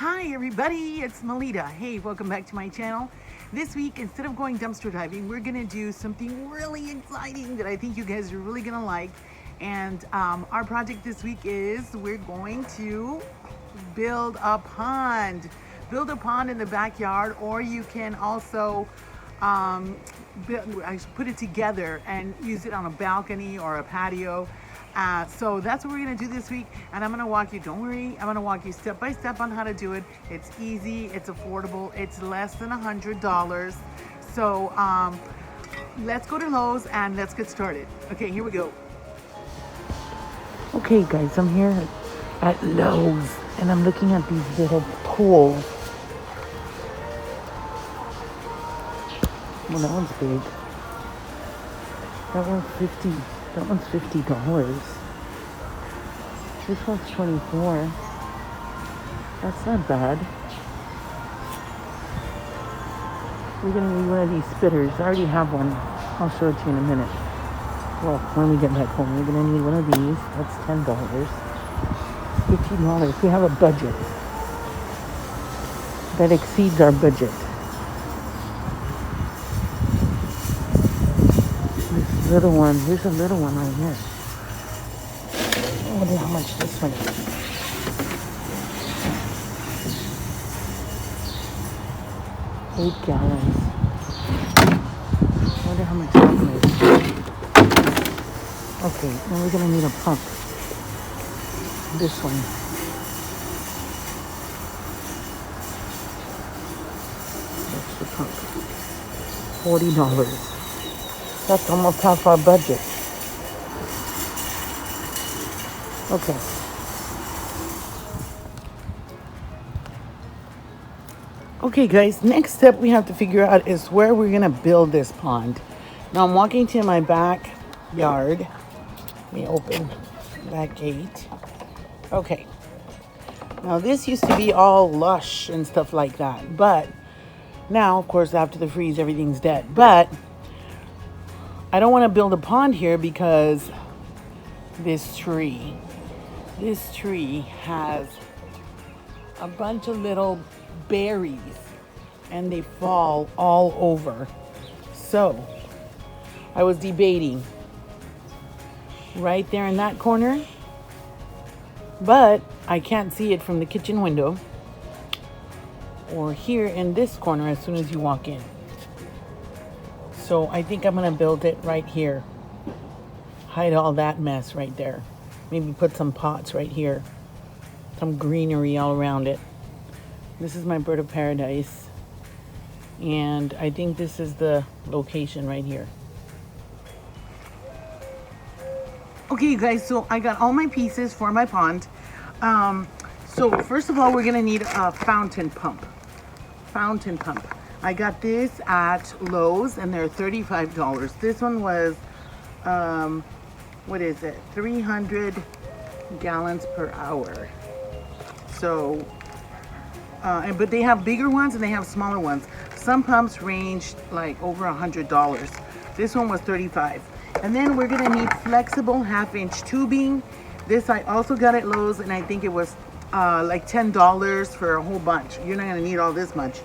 Hi everybody, it's Melita. Hey, welcome back to my channel. This week, instead of going dumpster diving, we're gonna do something really exciting that I think you guys are really gonna like. And our project this week is we're going to build a pond. Build a pond in the backyard, or you can also put it together and use it on a balcony or a patio. So that's what we're gonna do this week, and I'm gonna walk you, don't worry, I'm gonna walk you step by step on how to do it. It's easy, it's affordable, it's less than $100. So let's go to Lowe's and let's get started. Okay, here we go. Okay guys, I'm here at Lowe's and I'm looking at these little pools. Well, that one's big. That one's $50. This one's $24. That's not bad. We're gonna need one of these spitters. I already have one. I'll show it to you in a minute. Well, when we get back home, we're gonna need one of these. That's $10. $15. We have a budget that exceeds our budget. This little one, here's a little one right here. I wonder how much this one is. $8 gallons. I wonder how much that one is. Okay, now we're gonna need a pump. This one. That's the pump. $40. That's almost half our budget. Okay. Okay guys, next step we have to figure out is where we're gonna build this pond. Now I'm walking to my backyard. Let me open that gate. Okay. Now this used to be all lush and stuff like that, but now, of course, after the freeze, everything's dead. But I don't want to build a pond here because this tree has a bunch of little berries and they fall all over. So I was debating right there in that corner, but I can't see it from the kitchen window, or here in this corner as soon as you walk in. So I think I'm gonna build it right here. Hide all that mess right there. Maybe put some pots right here. Some greenery all around it. This is my bird of paradise. And I think this is the location right here. Okay, you guys, so I got all my pieces for my pond. So first of all, we're gonna need a fountain pump. I got this at Lowe's and they're $35. This one was, what is it? 300 gallons per hour. So, but they have bigger ones and they have smaller ones. Some pumps range like over $100. This one was $35. And then we're gonna need flexible 1/2-inch tubing. This I also got at Lowe's and I think it was like $10 for a whole bunch. You're not gonna need all this much.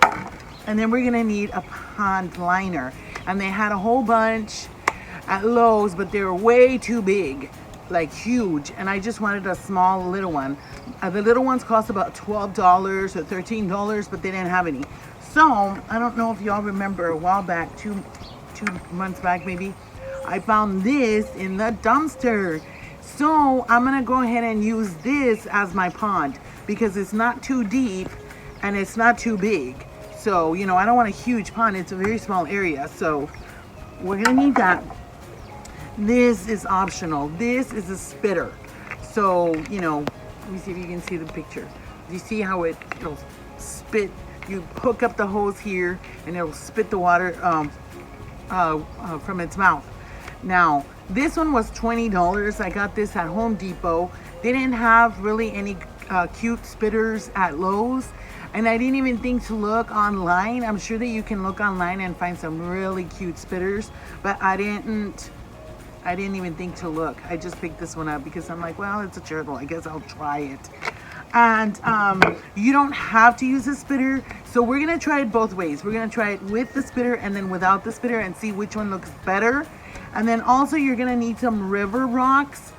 And then we're gonna need a pond liner. And they had a whole bunch at Lowe's, but they were way too big, like huge. And I just wanted a small little one. The little ones cost about $12 or $13, but they didn't have any. So I don't know if y'all remember a while back, two months back maybe, I found this in the dumpster. So I'm gonna go ahead and use this as my pond because it's not too deep and it's not too big. So, you know, I don't want a huge pond. It's a very small area. So we're gonna need that. This is optional. This is a spitter. So, you know, let me see if you can see the picture. Do you see how it'll spit? You hook up the hose here and it'll spit the water from its mouth. Now, this one was $20. I got this at Home Depot. They didn't have really any cute spitters at Lowe's. And I didn't even think to look online. I'm sure that you can look online and find some really cute spitters, but I didn't even think to look. I just picked this one up because I'm like, well, it's a turtle. I guess I'll try it. And you don't have to use a spitter. So we're gonna try it both ways. We're gonna try it with the spitter and then without the spitter and see which one looks better. And then also you're gonna need some river rocks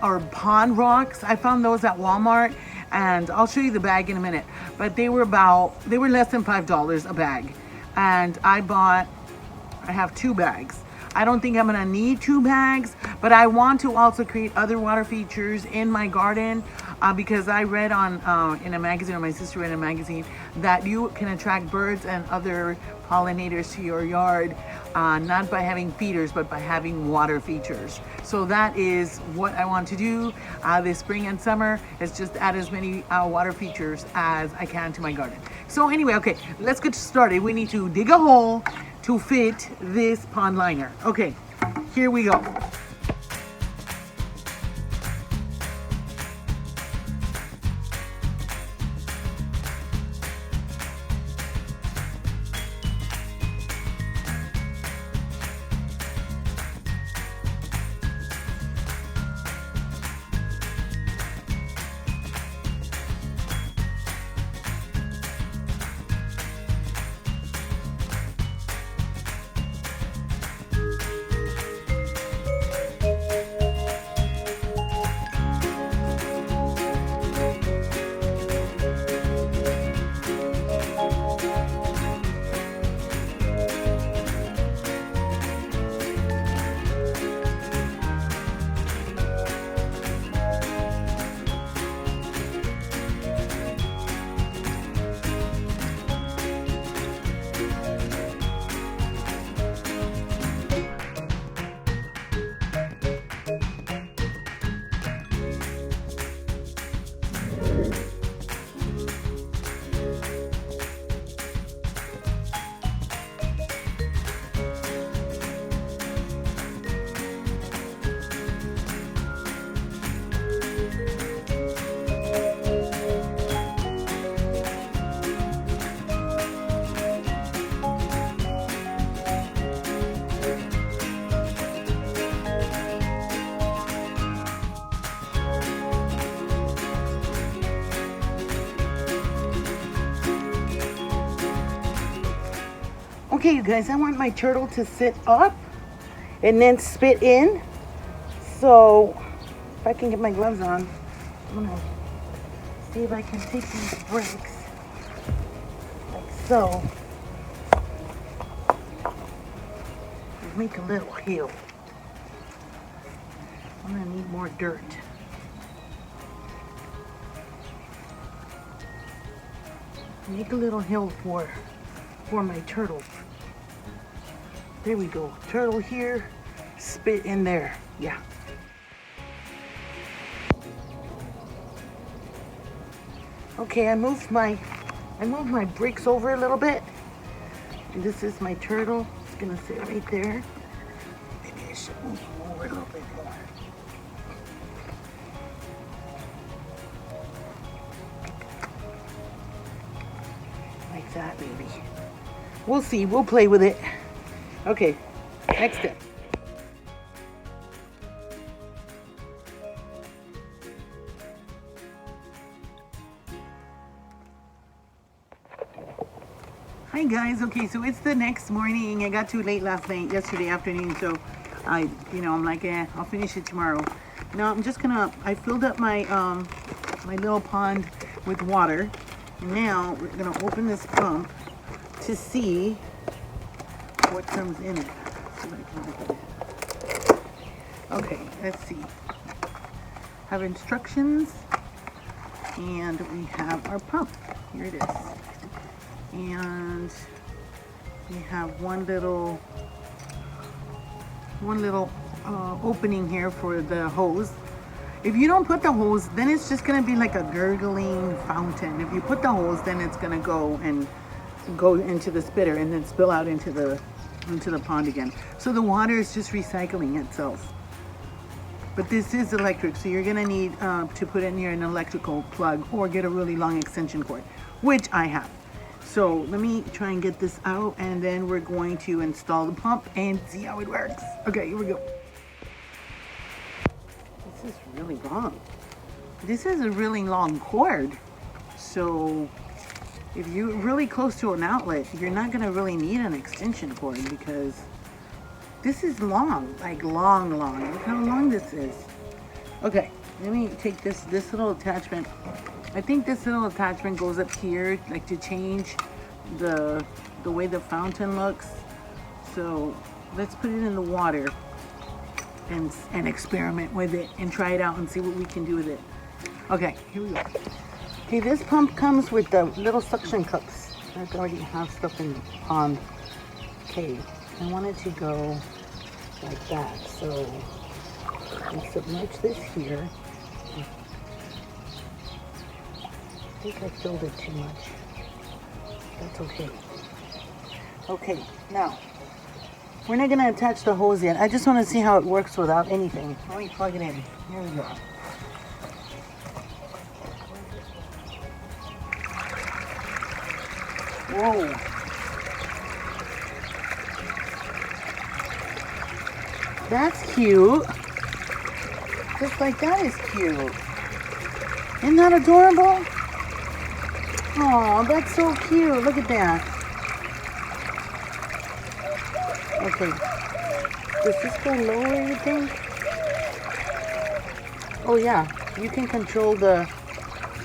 or pond rocks. I found those at Walmart, and I'll show you the bag in a minute. But they were less than $5 a bag. And I have 2 bags. I don't think I'm gonna need 2 bags, but I want to also create other water features in my garden because I read in a magazine, or my sister read in a magazine, that you can attract birds and other pollinators to your yard, not by having feeders, but by having water features. So that is what I want to do this spring and summer, is just add as many water features as I can to my garden. So anyway, okay, let's get started. We need to dig a hole to fit this pond liner. Okay, here we go. Okay, you guys, I want my turtle to sit up and then spit in. So if I can get my gloves on, I'm gonna see if I can take these bricks like so. Make a little hill. I'm gonna need more dirt. Make a little hill for my turtle. There we go. Turtle here, spit in there. Yeah. Okay, I moved my bricks over a little bit. And this is my turtle. It's gonna sit right there. Maybe I should move him over a little bit more. Like that, maybe. We'll see. We'll play with it. Okay, next step. Hi guys. Okay, so it's the next morning. I got too late yesterday afternoon, so I'm like, I'll finish it tomorrow. Now I'm just gonna, I filled up my my little pond with water. Now we're gonna open this pump to see what comes in it. Okay, let's see. Have instructions, and we have our pump. Here it is. And we have one little opening here for the hose. If you don't put the hose, then it's just gonna be like a gurgling fountain. If you put the hose, then it's gonna go into the spitter and then spill out into the pond again. So the water is just recycling itself. But this is electric, so you're gonna need to put in here an electrical plug or get a really long extension cord, which I have. So let me try and get this out, and then we're going to install the pump and see how it works. Okay, here we go. This is really long. This is a really long cord. So if you're really close to an outlet, you're not gonna really need an extension cord because this is long, like long. Look how long this is. Okay, let me take this little attachment. I think this little attachment goes up here, like to change the way the fountain looks. So let's put it in the water and experiment with it and try it out and see what we can do with it. Okay, here we go. Okay, this pump comes with the little suction cups that already have stuff in the pond. Okay, I want it to go like that. So I submerge this here. I think I filled it too much. That's okay. Okay, now we're not gonna attach the hose yet. I just want to see how it works without anything. Let me plug it in. Here we go. Whoa. That's cute. Just like that is cute. Isn't that adorable? Oh, that's so cute. Look at that. Okay. Does this go lower, you think? Oh yeah, you can control the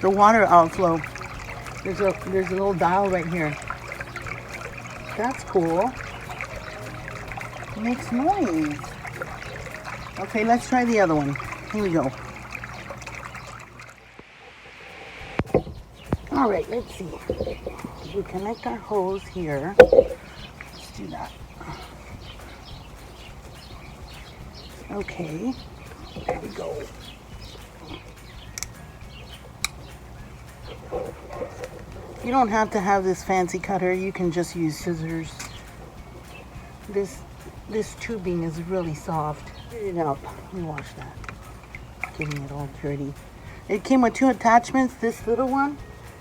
water outflow. There's a little dial right here. That's cool. It makes noise. Okay, let's try the other one. Here we go. All right, let's see. We connect our hose here. Let's do that. Okay, there we go. You don't have to have this fancy cutter. You can just use scissors. This tubing is really soft. Get it out. Let me wash that. Getting it all dirty. It came with two attachments, this little one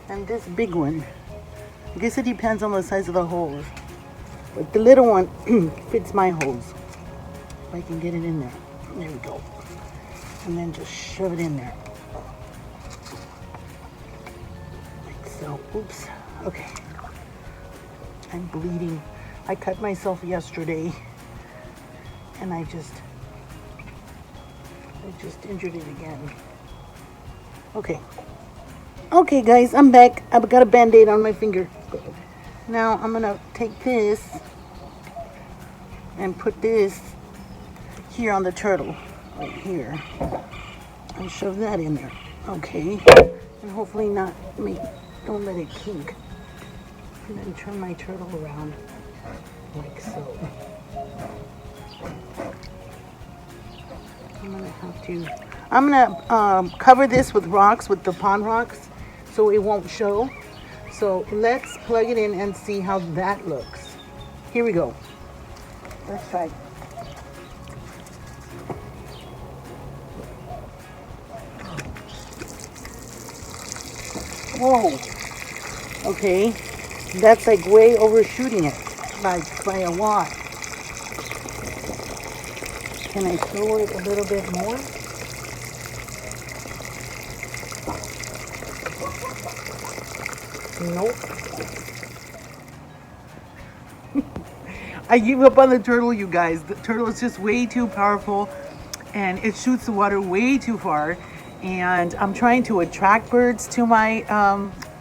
and this big one. I guess it depends on the size of the hose. But the little one fits my hose. If I can get it in there. There we go. And then just shove it in there. Like so. Oops. Okay. I'm bleeding. I cut myself yesterday. And I just injured it again. Okay. Okay guys, I'm back. I've got a band-aid on my finger. Now I'm gonna take this and put this here on the turtle, right here, and shove that in there. Okay, and hopefully don't let it kink. And then turn my turtle around like so. I'm gonna cover this with rocks, with the pond rocks, so it won't show. So let's plug it in and see how that looks. Here we go. Let's try. Whoa. Okay. That's like way overshooting it, like by a lot. Can I throw it a little bit more? Nope. I gave up on the turtle, you guys. The turtle is just way too powerful and it shoots the water way too far. And I'm trying to attract birds to my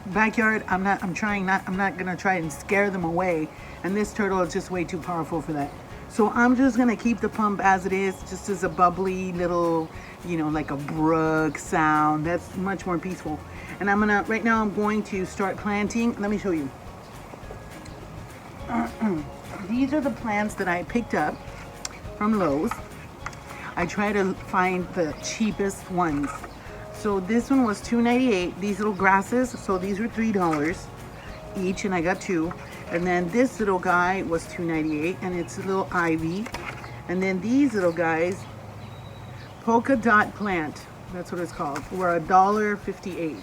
backyard. I'm not gonna try and scare them away. And this turtle is just way too powerful for that. So I'm just gonna keep the pump as it is, just as a bubbly little, you know, like a brook sound. That's much more peaceful. And right now I'm going to start planting. Let me show you. These are the plants that I picked up from Lowe's. I try to find the cheapest ones. So this one was $2.98. These little grasses, so these were $3 each, and I got two. And then this little guy was $2.98, and it's a little ivy. And then these little guys, polka dot plant, that's what it's called, were $1.58.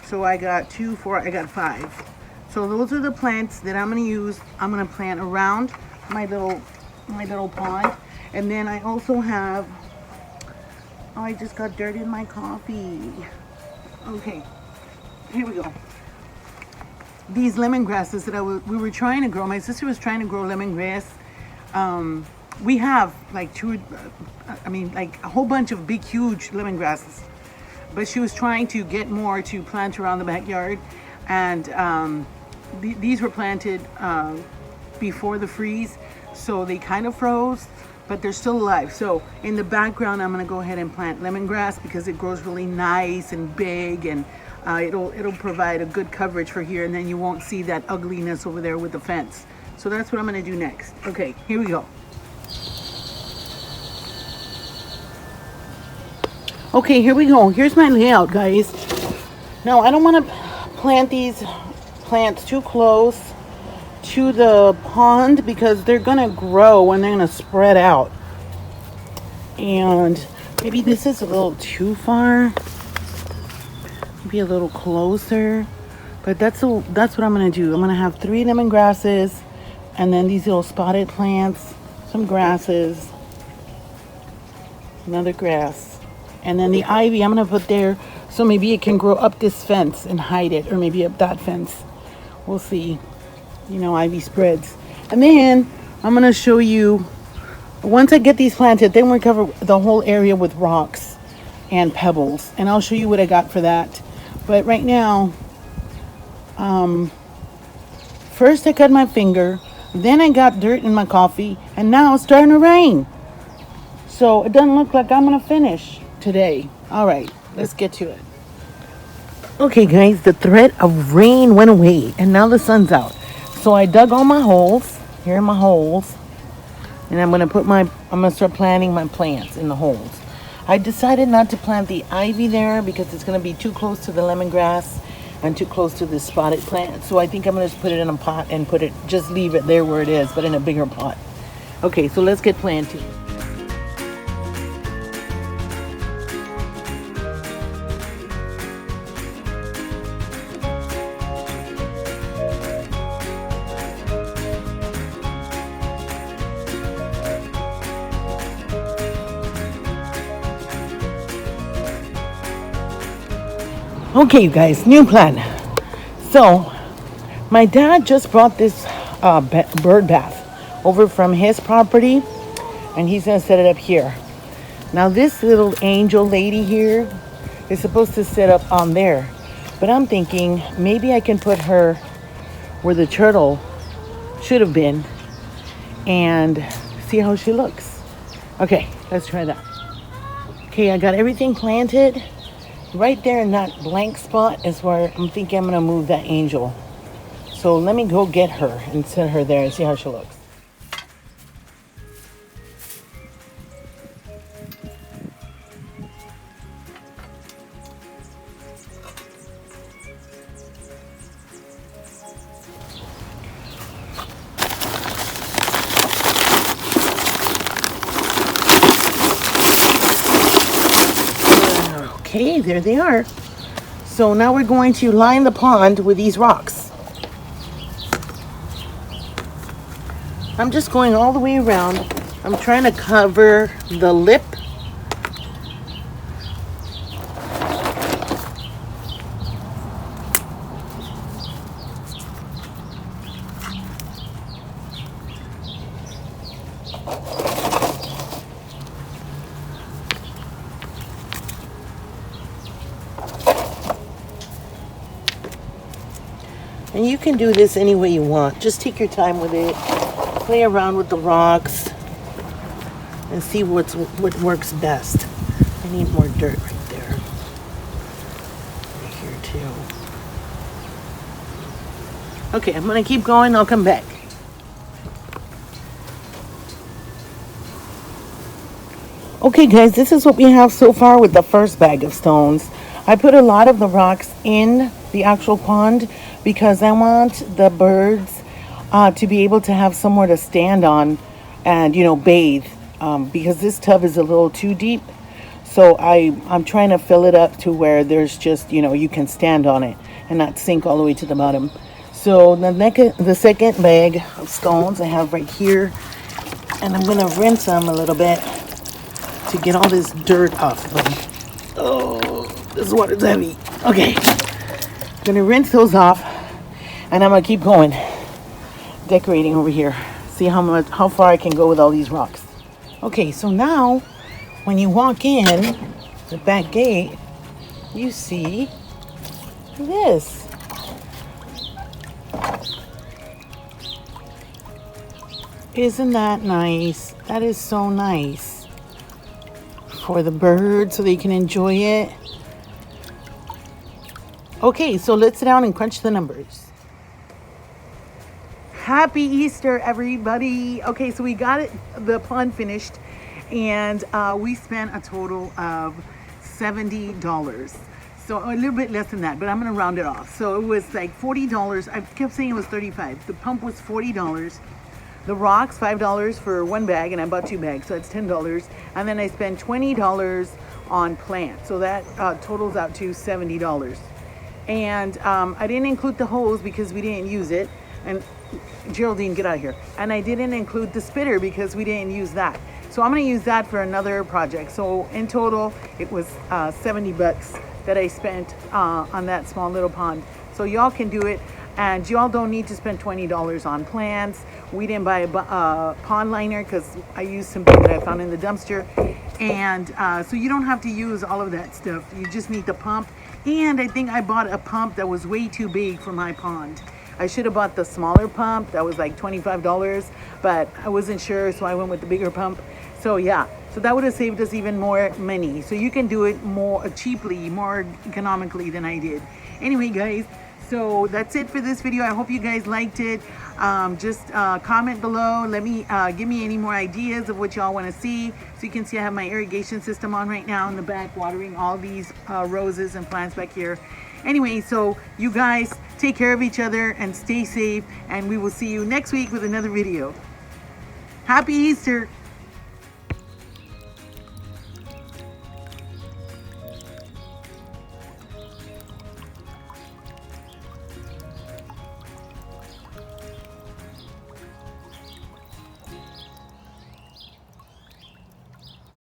So I got I got 5. So those are the plants that I'm gonna use. I'm gonna plant around my little pond. And then I also have, oh, I just got dirt in my coffee. Okay, here we go. These lemongrasses that we were trying to grow. My sister was trying to grow lemongrass. We have like like a whole bunch of big, huge lemongrasses. But she was trying to get more to plant around the backyard. And these were planted before the freeze. So they kind of froze, but they're still alive. So in the background, I'm gonna go ahead and plant lemongrass because it grows really nice and big, and it'll provide a good coverage for here, and then you won't see that ugliness over there with the fence. So that's what I'm gonna do next. Okay, here we go. Okay, here we go. Here's my layout, guys. Now, I don't want to plant these plants too close to the pond because they're gonna grow and they're gonna spread out. And maybe this is a little too far. Maybe a little closer. But that's what I'm gonna do. I'm gonna have 3 lemongrasses, and then these little spotted plants, some grasses, another grass, and then the ivy I'm gonna put there so maybe it can grow up this fence and hide it, or maybe up that fence. We'll see. You know, ivy spreads. And then I'm gonna show you, once I get these planted, then we cover the whole area with rocks and pebbles, and I'll show you what I got for that. But right now, first I cut my finger, then I got dirt in my coffee, and now it's starting to rain. So it doesn't look like I'm gonna finish today. All right, let's get to it. Okay guys, the threat of rain went away and now the sun's out. So I dug all my holes. Here are my holes. And I'm gonna start planting my plants in the holes. I decided not to plant the ivy there because it's gonna be too close to the lemongrass and too close to the spotted plant. So I think I'm gonna just put it in a pot and just leave it there where it is, but in a bigger pot. Okay, so let's get planting. Okay, you guys, new plan. So, my dad just brought this bird bath over from his property, and he's gonna set it up here. Now, this little angel lady here is supposed to sit up on there, but I'm thinking maybe I can put her where the turtle should have been and see how she looks. Okay, let's try that. Okay, I got everything planted. Right there in that blank spot is where I'm thinking I'm gonna move that angel. So let me go get her and set her there and see how she looks. Okay, there they are. So now we're going to line the pond with these rocks. I'm just going all the way around. I'm trying to cover the lip. And you can do this any way you want. Just take your time with it. Play around with the rocks and see what works best. I need more dirt right there. Right here too. Okay, I'm gonna keep going. I'll come back. Okay guys, this is what we have so far with the first bag of stones. I put a lot of the rocks in the actual pond because I want the birds to be able to have somewhere to stand on and, you know, bathe, because this tub is a little too deep. So I'm trying to fill it up to where there's just, you know, you can stand on it and not sink all the way to the bottom. So the second bag of stones I have right here, and I'm gonna rinse them a little bit to get all this dirt off of them. Oh, This water's heavy. Okay. Gonna rinse those off, and I'm gonna keep going. Decorating over here. See how far I can go with all these rocks. Okay, so now when you walk in the back gate, you see this. Isn't that nice? That is so nice for the birds so they can enjoy it. Okay, so let's sit down and crunch the numbers. Happy Easter, everybody. Okay, so we got the pond finished, and we spent a total of $70. So a little bit less than that, but I'm gonna round it off. So it was like $40. I kept saying it was $35. The pump was $40. The rocks, $5 for one bag, and I bought 2 bags, so it's $10. And then I spent $20 on plants, so that totals out to $70. And I didn't include the hose because we didn't use it. And Geraldine, get out of here. And I didn't include the spitter because we didn't use that. So I'm gonna use that for another project. So in total, it was $70 that I spent on that small little pond. So y'all can do it. And y'all don't need to spend $20 on plants. We didn't buy a pond liner because I used something that I found in the dumpster. And so you don't have to use all of that stuff. You just need the pump. And I think I bought a pump that was way too big for my pond. I should have bought the smaller pump that was like $25, but I wasn't sure, so I went with the bigger pump. So yeah, so that would have saved us even more money. So you can do it more cheaply, more economically than I did. Anyway, guys, so that's it for this video. I hope you guys liked it. Just comment below. Let me give me any more ideas of what y'all want to see. So you can see I have my irrigation system on right now in the back, watering all these roses and plants back here. Anyway, so you guys take care of each other and stay safe, and we will see you next week with another video. Happy Easter!